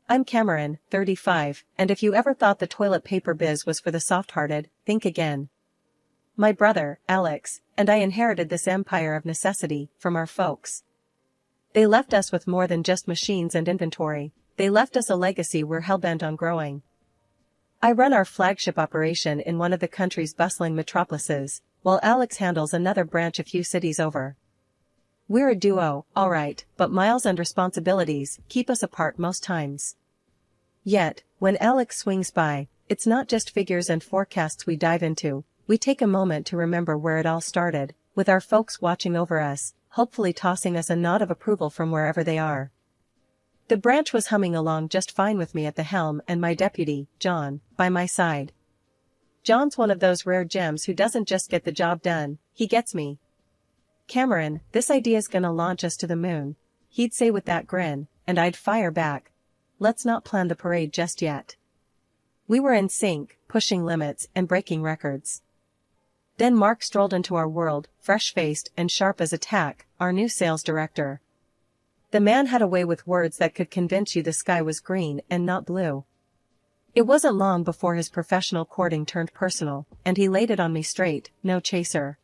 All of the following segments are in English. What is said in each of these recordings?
I'm Cameron, 35, and if you ever thought the toilet paper biz was for the soft-hearted, think again. My brother, Alex, and I inherited this empire of necessity from our folks. They left us with more than just machines and inventory, they left us a legacy we're hellbent on growing. I run our flagship operation in one of the country's bustling metropolises, while Alex handles another branch a few cities over. We're a duo, alright, but miles and responsibilities keep us apart most times. Yet, when Alex swings by, it's not just figures and forecasts we dive into, we take a moment to remember where it all started, with our folks watching over us, hopefully tossing us a nod of approval from wherever they are. The branch was humming along just fine with me at the helm and my deputy, John, by my side. John's one of those rare gems who doesn't just get the job done, he gets me. Cameron, this idea's gonna launch us to the moon, he'd say with that grin, and I'd fire back. Let's not plan the parade just yet. We were in sync, pushing limits and breaking records. Then Mark strolled into our world, fresh-faced and sharp as a tack, our new sales director. The man had a way with words that could convince you the sky was green and not blue. It wasn't long before his professional courting turned personal, and he laid it on me straight, no chaser.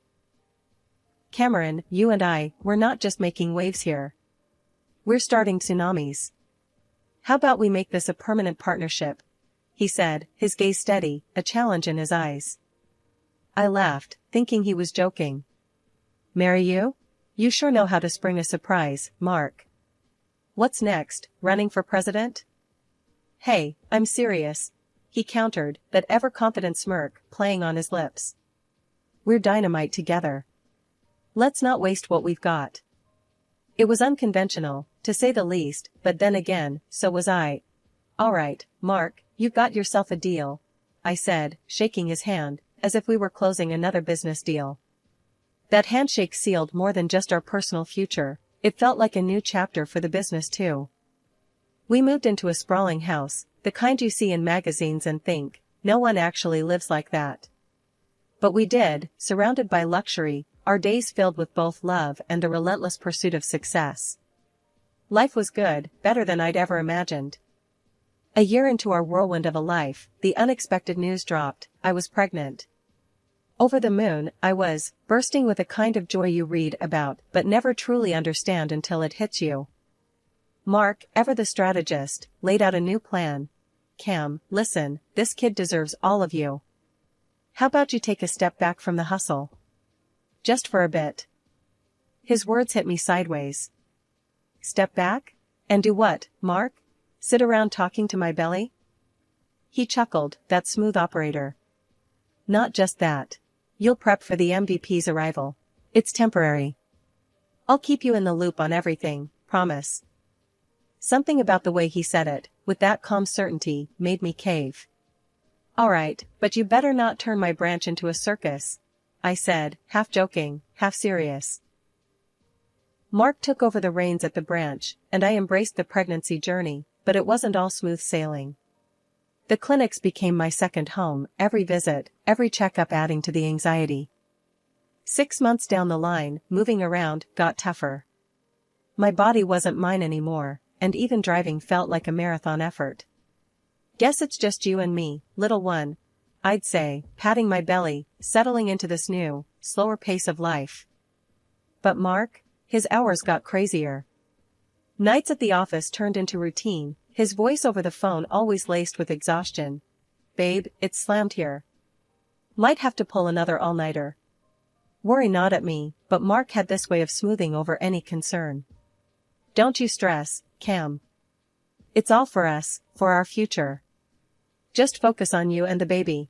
Cameron, you and I, we're not just making waves here. We're starting tsunamis. How about we make this a permanent partnership? He said, his gaze steady, a challenge in his eyes. I laughed, thinking he was joking. Marry you? You sure know how to spring a surprise, Mark. What's next, running for president? Hey, I'm serious, he countered, that ever-confident smirk playing on his lips. We're dynamite together. Let's not waste what we've got. It was unconventional, to say the least, but then again, so was I. Alright, Mark, you've got yourself a deal, I said, shaking his hand, as if we were closing another business deal. That handshake sealed more than just our personal future, it felt like a new chapter for the business too. We moved into a sprawling house, the kind you see in magazines and think, no one actually lives like that. But we did, surrounded by luxury, our days filled with both love and the relentless pursuit of success. Life was good, better than I'd ever imagined. A year into our whirlwind of a life, the unexpected news dropped, I was pregnant. Over the moon, I was, bursting with a kind of joy you read about but never truly understand until it hits you. Mark, ever the strategist, laid out a new plan. Cam, listen, this kid deserves all of you. How about you take a step back from the hustle? Just for a bit. His words hit me sideways. Step back? And do what, Mark? Sit around talking to my belly? He chuckled, that smooth operator. Not just that. You'll prep for the MVP's arrival. It's temporary. I'll keep you in the loop on everything, promise. Something about the way he said it, with that calm certainty, made me cave. Alright, but you better not turn my branch into a circus, I said, half joking, half serious. Mark took over the reins at the branch, and I embraced the pregnancy journey, but it wasn't all smooth sailing. The clinics became my second home, every visit, every checkup adding to the anxiety. 6 months down the line, moving around got tougher. My body wasn't mine anymore, and even driving felt like a marathon effort. Guess it's just you and me, little one, I'd say, patting my belly, settling into this new, slower pace of life. But Mark, his hours got crazier. Nights at the office turned into routine, his voice over the phone always laced with exhaustion. Babe, it's slammed here. Might have to pull another all-nighter. Worry not at me, but Mark had this way of smoothing over any concern. Don't you stress, Cam. It's all for us, for our future. Just focus on you and the baby.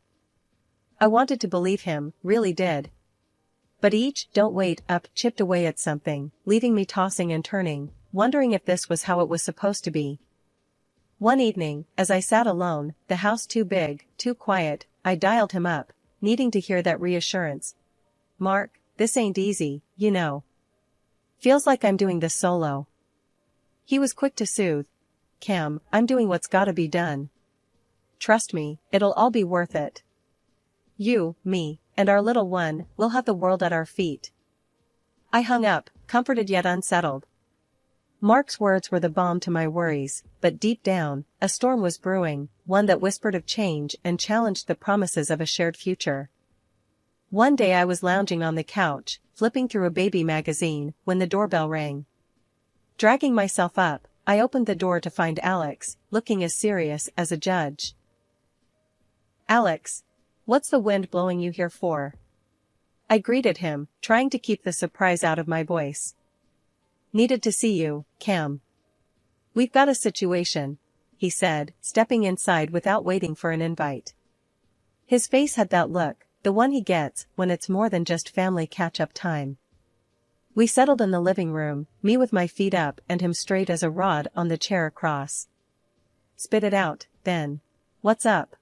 I wanted to believe him, really did. But each "don't wait" up chipped away at something, leaving me tossing and turning, wondering if this was how it was supposed to be. One evening, as I sat alone, the house too big, too quiet, I dialed him up, needing to hear that reassurance. Mark, this ain't easy, you know. Feels like I'm doing this solo. He was quick to soothe. Cam, I'm doing what's gotta be done. Trust me, it'll all be worth it. You, me, and our little one, will have the world at our feet. I hung up, comforted yet unsettled. Mark's words were the balm to my worries, but deep down, a storm was brewing, one that whispered of change and challenged the promises of a shared future. One day I was lounging on the couch, flipping through a baby magazine, when the doorbell rang. Dragging myself up, I opened the door to find Alex, looking as serious as a judge. "Alex, what's the wind blowing you here for?" I greeted him, trying to keep the surprise out of my voice. "Needed to see you, Cam. We've got a situation," he said, stepping inside without waiting for an invite. His face had that look, the one he gets when it's more than just family catch-up time. We settled in the living room, me with my feet up and him straight as a rod on the chair across. "Spit it out, then. What's up?"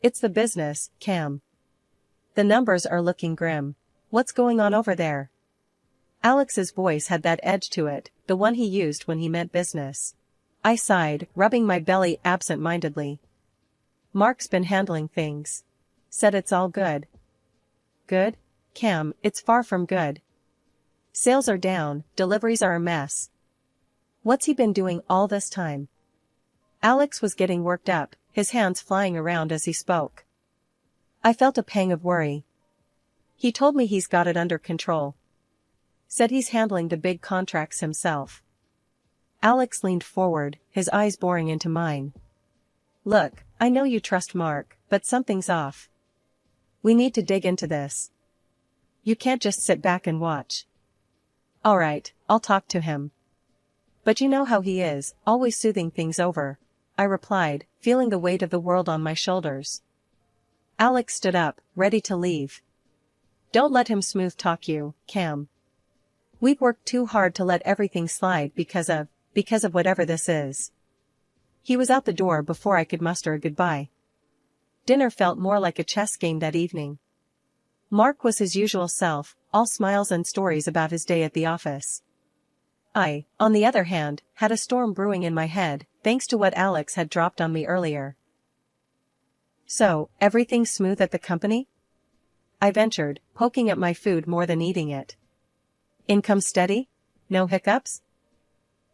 "It's the business, Cam. The numbers are looking grim. What's going on over there?" Alex's voice had that edge to it, the one he used when he meant business. I sighed, rubbing my belly absent-mindedly. "Mark's been handling things. Said it's all good." "Good? Cam, it's far from good. Sales are down, deliveries are a mess." "What's he been doing all this time?" Alex was getting worked up, his hands flying around as he spoke. I felt a pang of worry. "He told me he's got it under control. Said he's handling the big contracts himself." Alex leaned forward, his eyes boring into mine. "Look, I know you trust Mark, but something's off. We need to dig into this. You can't just sit back and watch." "All right, I'll talk to him. But you know how he is, always soothing things over," I replied, feeling the weight of the world on my shoulders. Alex stood up, ready to leave. "Don't let him smooth talk you, Cam. We've worked too hard to let everything slide because of whatever this is." He was out the door before I could muster a goodbye. Dinner felt more like a chess game that evening. Mark was his usual self, all smiles and stories about his day at the office. I, on the other hand, had a storm brewing in my head, thanks to what Alex had dropped on me earlier. "So, everything's smooth at the company?" I ventured, poking at my food more than eating it. "Income steady? No hiccups?"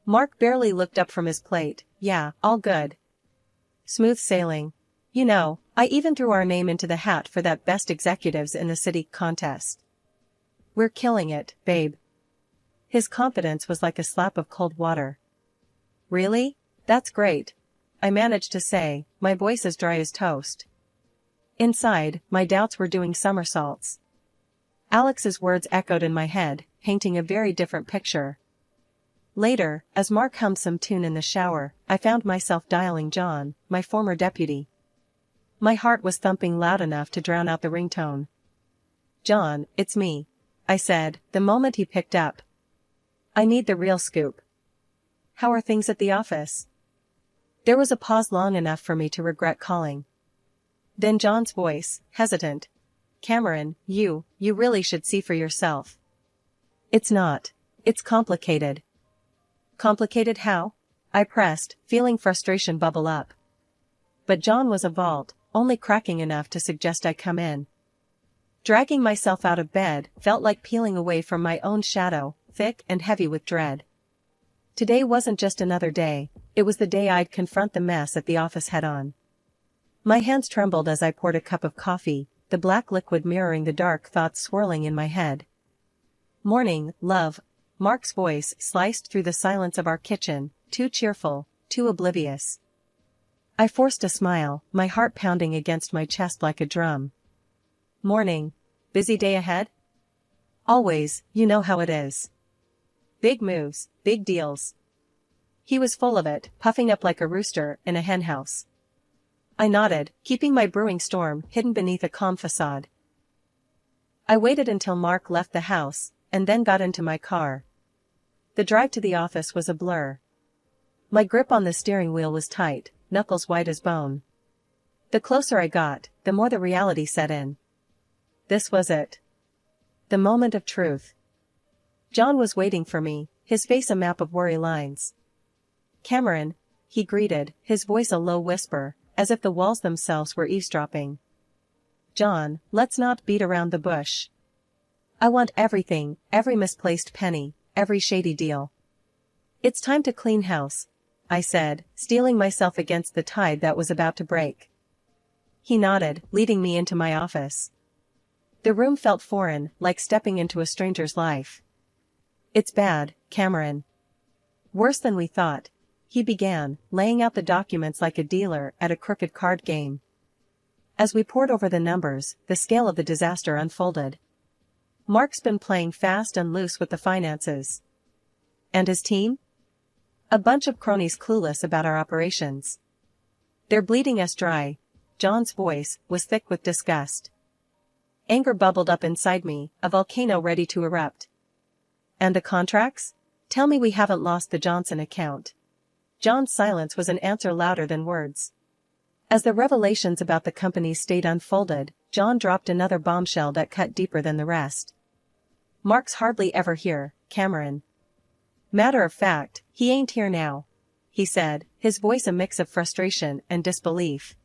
Mark barely looked up from his plate. "Yeah, all good. Smooth sailing. You know, I even threw our name into the hat for that Best Executives in the City contest. We're killing it, babe." His confidence was like a slap of cold water. "Really? That's great," I managed to say, my voice as dry as toast. Inside, my doubts were doing somersaults. Alex's words echoed in my head, painting a very different picture. Later, as Mark hummed some tune in the shower, I found myself dialing John, my former deputy. My heart was thumping loud enough to drown out the ringtone. "John, it's me," I said, the moment he picked up. "I need the real scoop. How are things at the office?" There was a pause long enough for me to regret calling. Then John's voice, hesitant. "Cameron, you really should see for yourself." "It's not. It's complicated." "Complicated how?" I pressed, feeling frustration bubble up. But John was a vault, only cracking enough to suggest I come in. Dragging myself out of bed felt like peeling away from my own shadow, thick and heavy with dread. Today wasn't just another day, it was the day I'd confront the mess at the office head-on. My hands trembled as I poured a cup of coffee, the black liquid mirroring the dark thoughts swirling in my head. "Morning, love." Mark's voice sliced through the silence of our kitchen, too cheerful, too oblivious. I forced a smile, my heart pounding against my chest like a drum. "Morning. Busy day ahead?" "Always, you know how it is. Big moves, big deals." He was full of it, puffing up like a rooster in a henhouse. I nodded, keeping my brewing storm hidden beneath a calm facade. I waited until Mark left the house, and then got into my car. The drive to the office was a blur. My grip on the steering wheel was tight, knuckles white as bone. The closer I got, the more the reality set in. This was it. The moment of truth. John was waiting for me, his face a map of worry lines. "Cameron," he greeted, his voice a low whisper, as if the walls themselves were eavesdropping. "John, let's not beat around the bush. I want everything, every misplaced penny, every shady deal. It's time to clean house, I said, steeling myself against the tide that was about to break. He nodded, leading me into my office. The room felt foreign, like stepping into a stranger's life. It's bad, Cameron. Worse than we thought, he began, laying out the documents like a dealer at a crooked card game. As we pored over the numbers, the scale of the disaster unfolded. Mark's been playing fast and loose with the finances. And his team? A bunch of cronies clueless about our operations. They're bleeding us dry. John's voice was thick with disgust. Anger bubbled up inside me, a volcano ready to erupt. And the contracts? Tell me we haven't lost the Johnson account. John's silence was an answer louder than words. As the revelations about the company's state unfolded, John dropped another bombshell that cut deeper than the rest. Mark's hardly ever here, Cameron. Matter of fact, he ain't here now, he said, his voice a mix of frustration and disbelief.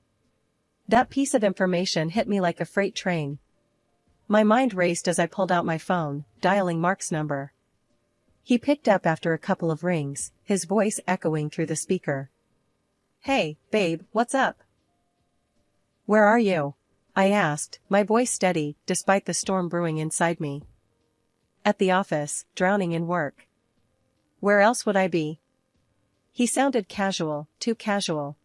That piece of information hit me like a freight train. My mind raced as I pulled out my phone, dialing Mark's number. He picked up after a couple of rings, his voice echoing through the speaker. Hey, babe, what's up? Where are you? I asked, my voice steady, despite the storm brewing inside me. At the office, drowning in work. Where else would I be? He sounded casual, too casual.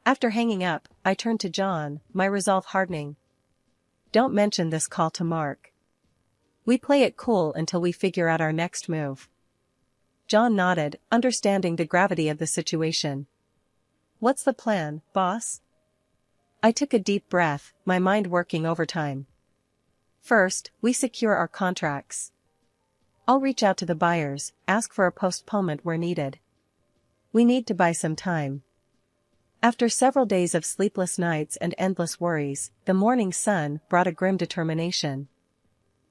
After hanging up, I turned to John, my resolve hardening. Don't mention this call to Mark. We play it cool until we figure out our next move. John nodded, understanding the gravity of the situation. What's the plan, boss? I took a deep breath, my mind working overtime. First, we secure our contracts. I'll reach out to the buyers, ask for a postponement where needed. We need to buy some time. After several days of sleepless nights and endless worries, the morning sun brought a grim determination.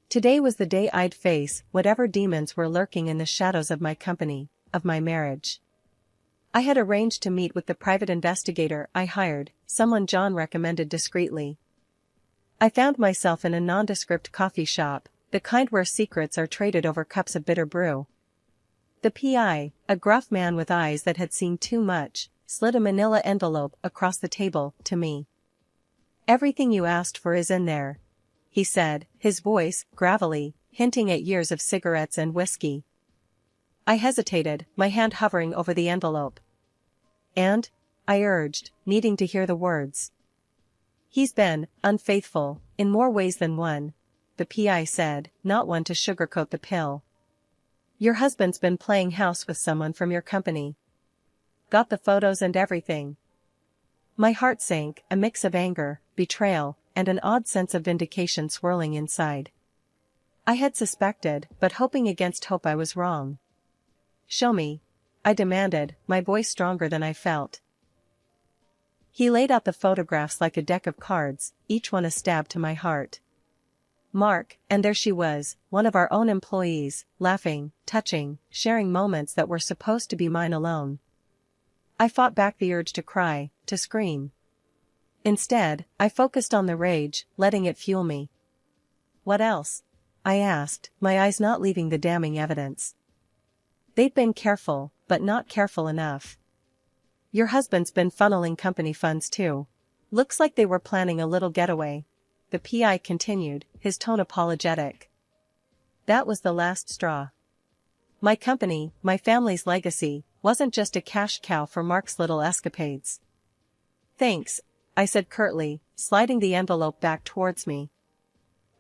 Today was the day I'd face whatever demons were lurking in the shadows of my company, of my marriage. I had arranged to meet with the private investigator I hired, someone John recommended discreetly. I found myself in a nondescript coffee shop, the kind where secrets are traded over cups of bitter brew. The PI, a gruff man with eyes that had seen too much, slid a manila envelope across the table to me. Everything you asked for is in there, he said, his voice gravelly, hinting at years of cigarettes and whiskey. I hesitated, my hand hovering over the envelope. And? I urged, needing to hear the words. He's been unfaithful, in more ways than one, the PI said, not one to sugarcoat the pill. Your husband's been playing house with someone from your company. Got the photos and everything. My heart sank, a mix of anger, betrayal, and an odd sense of vindication swirling inside. I had suspected, but hoping against hope I was wrong. Show me, I demanded, my voice stronger than I felt. He laid out the photographs like a deck of cards, each one a stab to my heart. Mark, and there she was, one of our own employees, laughing, touching, sharing moments that were supposed to be mine alone. I fought back the urge to cry, to scream. Instead, I focused on the rage, letting it fuel me. What else? I asked, my eyes not leaving the damning evidence. They'd been careful, but not careful enough. Your husband's been funneling company funds too. Looks like they were planning a little getaway. The PI continued, his tone apologetic. That was the last straw. My company, my family's legacy, wasn't just a cash cow for Mark's little escapades. Thanks, I said curtly, sliding the envelope back towards me.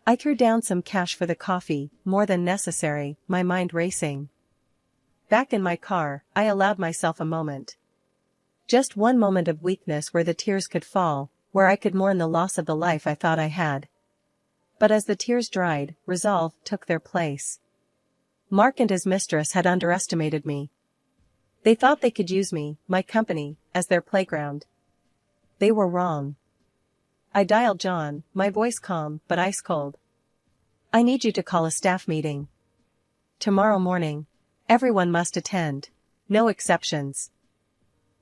I threw down some cash for the coffee, more than necessary, my mind racing. Back in my car, I allowed myself a moment. Just one moment of weakness where the tears could fall, where I could mourn the loss of the life I thought I had. But as the tears dried, resolve took their place. Mark and his mistress had underestimated me. They thought they could use me, my company, as their playground. They were wrong. I dialed John, my voice calm but ice cold. I need you to call a staff meeting. Tomorrow morning. Everyone must attend. No exceptions.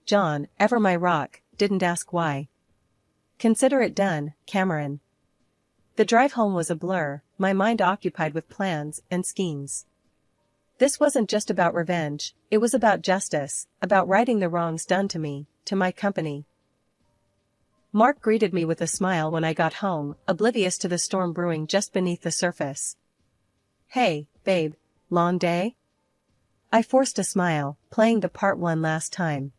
John, ever my rock, didn't ask why. Consider it done, Cameron. The drive home was a blur, my mind occupied with plans and schemes. This wasn't just about revenge, it was about justice, about righting the wrongs done to me, to my company. Mark greeted me with a smile when I got home, oblivious to the storm brewing just beneath the surface. "Hey, babe, long day?" I forced a smile, playing the part one last time.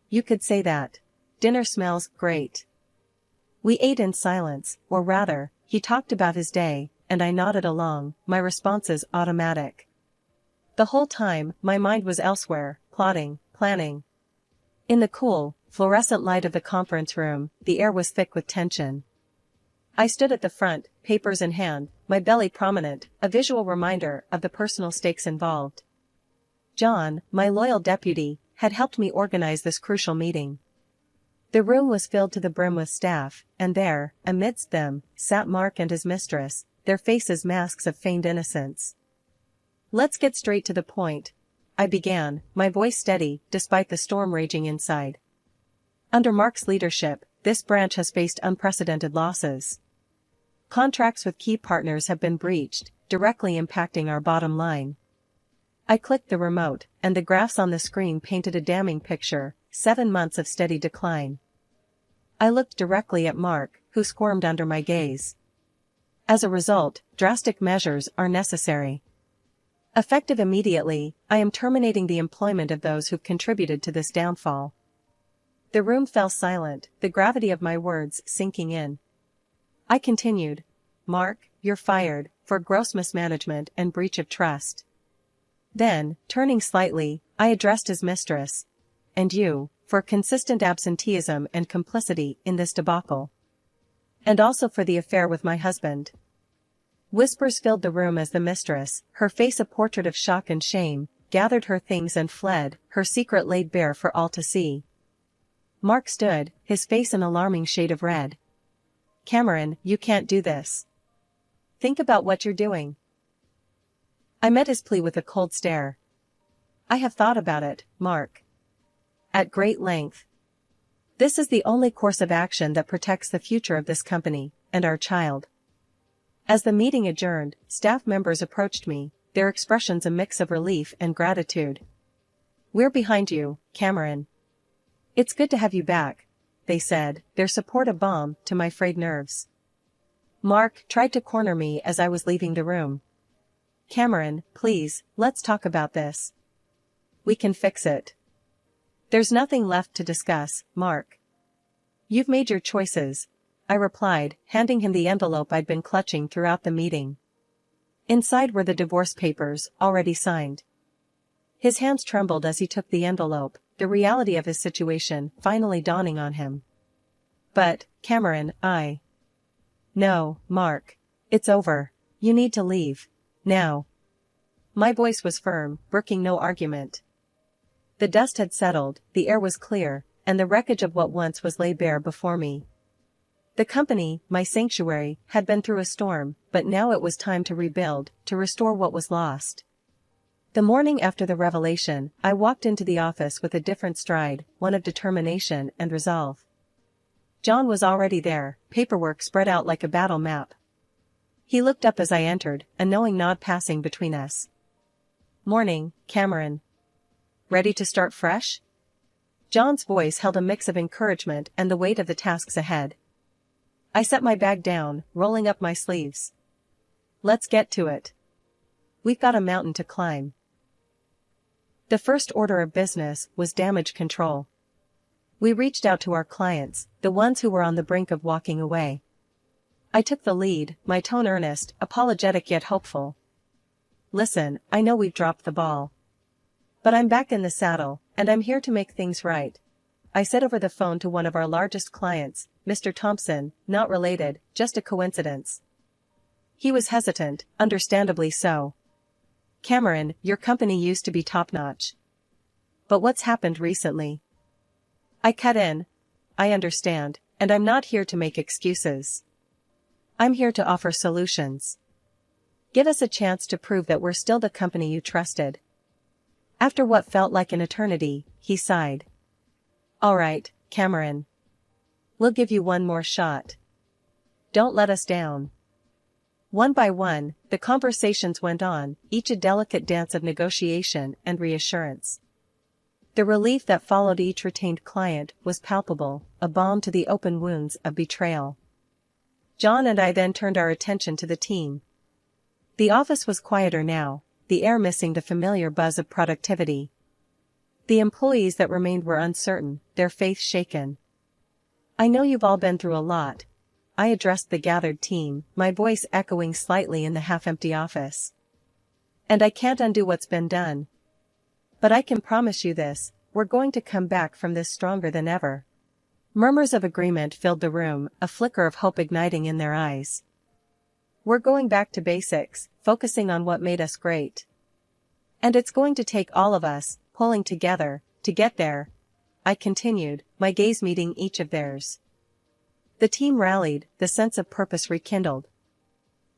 "You could say that. Dinner smells great." We ate in silence, or rather, he talked about his day, and I nodded along, my responses automatic. The whole time, my mind was elsewhere, plotting, planning. In the cool, fluorescent light of the conference room, the air was thick with tension. I stood at the front, papers in hand, my belly prominent, a visual reminder of the personal stakes involved. John, my loyal deputy, had helped me organize this crucial meeting. The room was filled to the brim with staff, and there, amidst them, sat Mark and his mistress, their faces masks of feigned innocence. "Let's get straight to the point," I began, my voice steady, despite the storm raging inside. Under Mark's leadership, this branch has faced unprecedented losses. Contracts with key partners have been breached, directly impacting our bottom line. I clicked the remote, and the graphs on the screen painted a damning picture, 7 months of steady decline. I looked directly at Mark, who squirmed under my gaze. As a result, drastic measures are necessary. Effective immediately, I am terminating the employment of those who've contributed to this downfall. The room fell silent, the gravity of my words sinking in. I continued, "Mark, you're fired, for gross mismanagement and breach of trust." Then, turning slightly, I addressed his mistress. "And you, for consistent absenteeism and complicity in this debacle. And also for the affair with my husband." Whispers filled the room as the mistress, her face a portrait of shock and shame, gathered her things and fled, her secret laid bare for all to see. Mark stood, his face an alarming shade of red. "Cameron, you can't do this. Think about what you're doing." I met his plea with a cold stare. "I have thought about it, Mark. At great length. This is the only course of action that protects the future of this company, and our child." As the meeting adjourned, staff members approached me, their expressions a mix of relief and gratitude. "We're behind you, Cameron. It's good to have you back," they said, their support a balm to my frayed nerves. Mark tried to corner me as I was leaving the room. "Cameron, please, let's talk about this. We can fix it." "There's nothing left to discuss, Mark. You've made your choices," I replied, handing him the envelope I'd been clutching throughout the meeting. Inside were the divorce papers, already signed. His hands trembled as he took the envelope, the reality of his situation finally dawning on him. "But, Cameron, No, Mark. It's over. You need to leave. Now." My voice was firm, brooking no argument. The dust had settled, the air was clear, and the wreckage of what once was laid bare before me. The company, my sanctuary, had been through a storm, but now it was time to rebuild, to restore what was lost. The morning after the revelation, I walked into the office with a different stride, one of determination and resolve. John was already there, paperwork spread out like a battle map. He looked up as I entered, a knowing nod passing between us. "Morning, Cameron. Ready to start fresh?" John's voice held a mix of encouragement and the weight of the tasks ahead. I set my bag down, rolling up my sleeves. "Let's get to it. We've got a mountain to climb." The first order of business was damage control. We reached out to our clients, the ones who were on the brink of walking away. I took the lead, my tone earnest, apologetic yet hopeful. "Listen, I know we've dropped the ball. But I'm back in the saddle, and I'm here to make things right," I said over the phone to one of our largest clients, Mr. Thompson, not related, just a coincidence. He was hesitant, understandably so. "Cameron, your company used to be top-notch. But what's happened recently?" I cut in. "I understand, and I'm not here to make excuses. I'm here to offer solutions. Give us a chance to prove that we're still the company you trusted." After what felt like an eternity, he sighed. "All right, Cameron. We'll give you one more shot. Don't let us down." One by one, the conversations went on, each a delicate dance of negotiation and reassurance. The relief that followed each retained client was palpable, a balm to the open wounds of betrayal. John and I then turned our attention to the team. The office was quieter now, the air missing the familiar buzz of productivity. The employees that remained were uncertain, their faith shaken. "I know you've all been through a lot," I addressed the gathered team, my voice echoing slightly in the half-empty office. "And I can't undo what's been done. But I can promise you this, we're going to come back from this stronger than ever." Murmurs of agreement filled the room, a flicker of hope igniting in their eyes. "We're going back to basics, focusing on what made us great. And it's going to take all of us, pulling together, to get there," I continued, my gaze meeting each of theirs. The team rallied, the sense of purpose rekindled.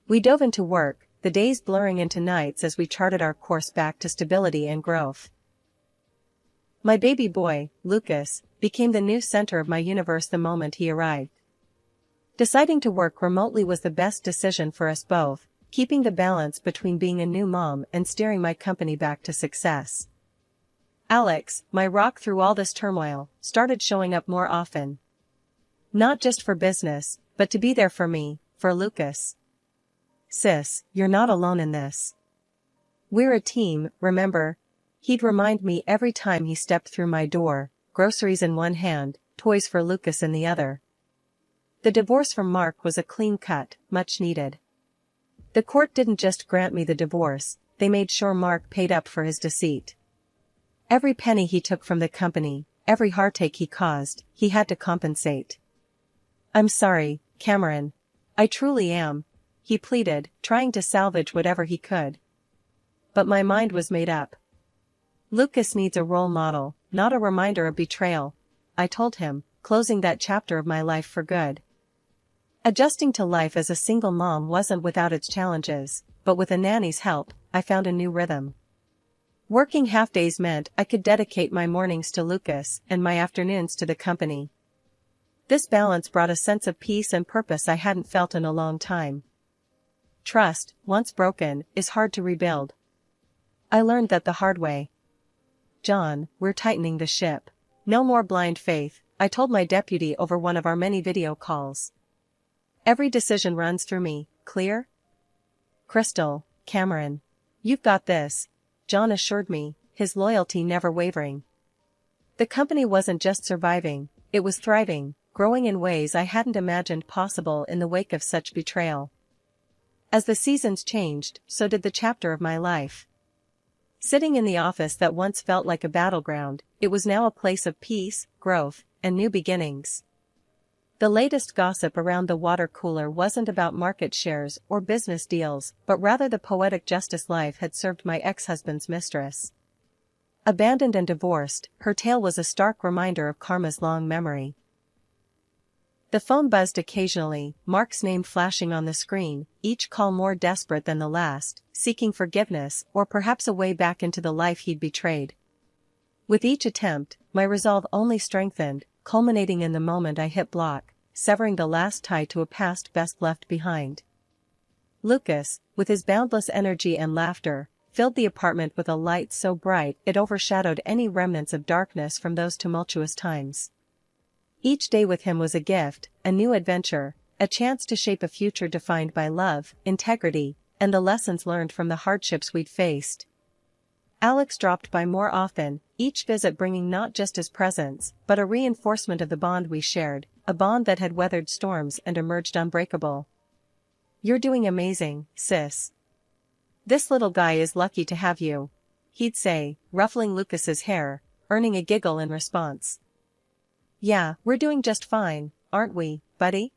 We dove into work, the days blurring into nights as we charted our course back to stability and growth. My baby boy, Lucas, became the new center of my universe the moment he arrived. Deciding to work remotely was the best decision for us both, keeping the balance between being a new mom and steering my company back to success. Alex, my rock through all this turmoil, started showing up more often. Not just for business, but to be there for me, for Lucas. "Sis, you're not alone in this. We're a team, remember?" He'd remind me every time he stepped through my door, groceries in one hand, toys for Lucas in the other. The divorce from Mark was a clean cut, much needed. The court didn't just grant me the divorce, they made sure Mark paid up for his deceit. Every penny he took from the company, every heartache he caused, he had to compensate. "I'm sorry, Cameron. I truly am," he pleaded, trying to salvage whatever he could. But my mind was made up. "Lucas needs a role model, not a reminder of betrayal," I told him, closing that chapter of my life for good. Adjusting to life as a single mom wasn't without its challenges, but with a nanny's help, I found a new rhythm. Working half-days meant I could dedicate my mornings to Lucas and my afternoons to the company. This balance brought a sense of peace and purpose I hadn't felt in a long time. Trust, once broken, is hard to rebuild. I learned that the hard way. "John, we're tightening the ship. No more blind faith," I told my deputy over one of our many video calls. "Every decision runs through me, clear?" "Crystal, Cameron. You've got this," John assured me, his loyalty never wavering. The company wasn't just surviving, it was thriving, growing in ways I hadn't imagined possible in the wake of such betrayal. As the seasons changed, so did the chapter of my life. Sitting in the office that once felt like a battleground, it was now a place of peace, growth, and new beginnings. The latest gossip around the water cooler wasn't about market shares or business deals, but rather the poetic justice life had served my ex-husband's mistress. Abandoned and divorced, her tale was a stark reminder of karma's long memory. The phone buzzed occasionally, Mark's name flashing on the screen, each call more desperate than the last, seeking forgiveness or perhaps a way back into the life he'd betrayed. With each attempt, my resolve only strengthened, culminating in the moment I hit block, severing the last tie to a past best left behind. Lucas, with his boundless energy and laughter, filled the apartment with a light so bright it overshadowed any remnants of darkness from those tumultuous times. Each day with him was a gift, a new adventure, a chance to shape a future defined by love, integrity, and the lessons learned from the hardships we'd faced. Alex dropped by more often, each visit bringing not just his presence, but a reinforcement of the bond we shared, a bond that had weathered storms and emerged unbreakable. "You're doing amazing, sis. This little guy is lucky to have you," he'd say, ruffling Lucas's hair, earning a giggle in response. "Yeah, we're doing just fine, aren't we, buddy?"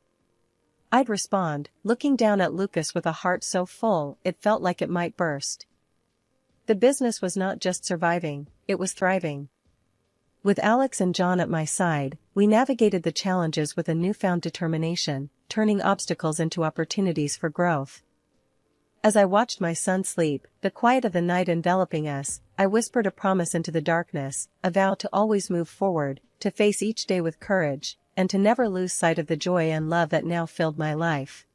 I'd respond, looking down at Lucas with a heart so full it felt like it might burst. The business was not just surviving, it was thriving. With Alex and John at my side, we navigated the challenges with a newfound determination, turning obstacles into opportunities for growth. As I watched my son sleep, the quiet of the night enveloping us, I whispered a promise into the darkness, a vow to always move forward, to face each day with courage, and to never lose sight of the joy and love that now filled my life.